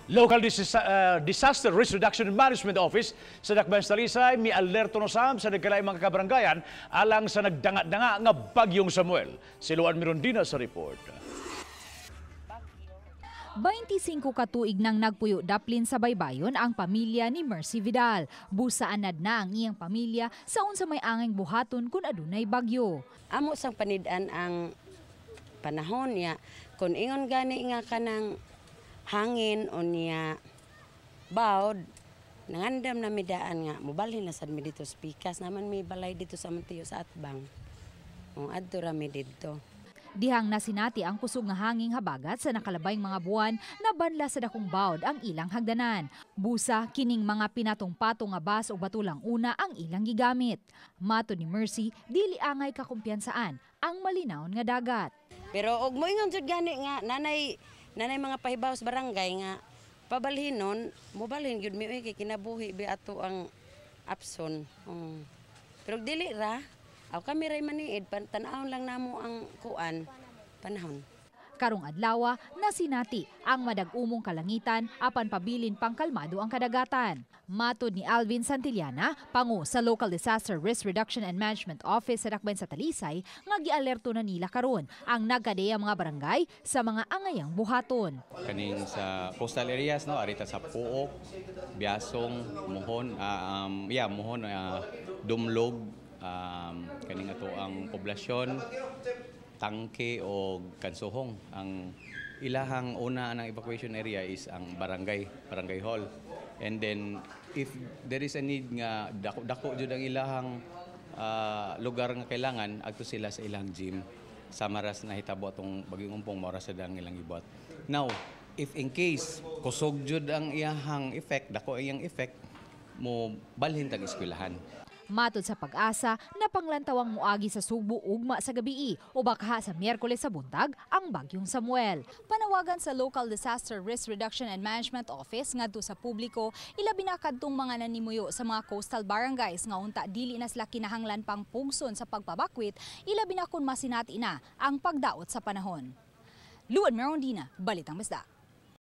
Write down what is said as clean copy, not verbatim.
Local Disaster Risk Reduction and Management Office sa Dakbayan sa Talisay mi alerto no sam sa nagkalaing mga kabaranggayan alang sa nagdanga-danga nga bagyong Samuel. Si Luan Mirondina sa report. 25 katuig nang nagpuyo daplin sa baybayon ang pamilya ni Mercy Vidal. Busaanad na ang iyang pamilya sa unsa may angeng buhaton kun adunay bagyo. Amo sang panid-an ang panahon niya kun ingon gani nga kanang hangin o niya bawd nangandam na midaan nga mobalhin na sad mi dito sa pikas naman may balay dito sa Montiyo sa Atbang. Adto ra mi dito. Dihang nasinati ang kusog nga hanging habagat sa nakalabayng mga buwan na banla sa dakong bawd ang ilang hagdanan. Busa kining mga pinatong-patong nga bas o batulang una ang ilang gigamit. Mato ni Mercy, dili angay kakumpiyansaan ang malinaw nga dagat. Pero og moingon jud gani nga nanay mga pahibaw sa barangay nga pabalhinon, mobalhin gyud mi kay kinabuhi bi ato ang Abson. Pero dili ra, aw kami ray maniid tan-awon lang namo ang kuan panahon. Karong adlaw nasinati ang madag-umong kalangitan apan pabilin pang kalmado ang kadagatan. Matod ni Alvin Santillana, pangu sa Local Disaster Risk Reduction and Management Office sa Dakbayan sa Talisay, nga gialerto na nila karon ang nagkadeya mga barangay sa mga angayang buhaton. Kaning sa coastal areas no, arita sa Puok, Biasong, Mohon, Dumlog, kaning ato ang poblasyon, Tangke o Kansuhong. Ang ilahang una ng evacuation area is ang barangay hall. And then if there is a need nga dako jud ang ilahang lugar nga kailangan adto sila sa ilang gym sa maras na hitabo atong bagyong umpong maras sa dang ilang ibot. Now, if in case kusog jud ang iyahang effect, dako iyang effect mo balhin tag eskwelahan. Matod sa Pag-asa na panglantawang muagi sa Sugbo ugma sa gabii o baka sa Miyerkules sa buntag ang bagyong Samuel. Panawagan sa Local Disaster Risk Reduction and Management Office ngadto sa publiko ilabi na kadtong mga nanimuyo sa mga coastal barangays nga unta dili na sila kinahanglan pang pugson sa pagpabakwit ilabi na kun masinati na ang pagdaot sa panahon. Luan Mirondina, Balitang Masda.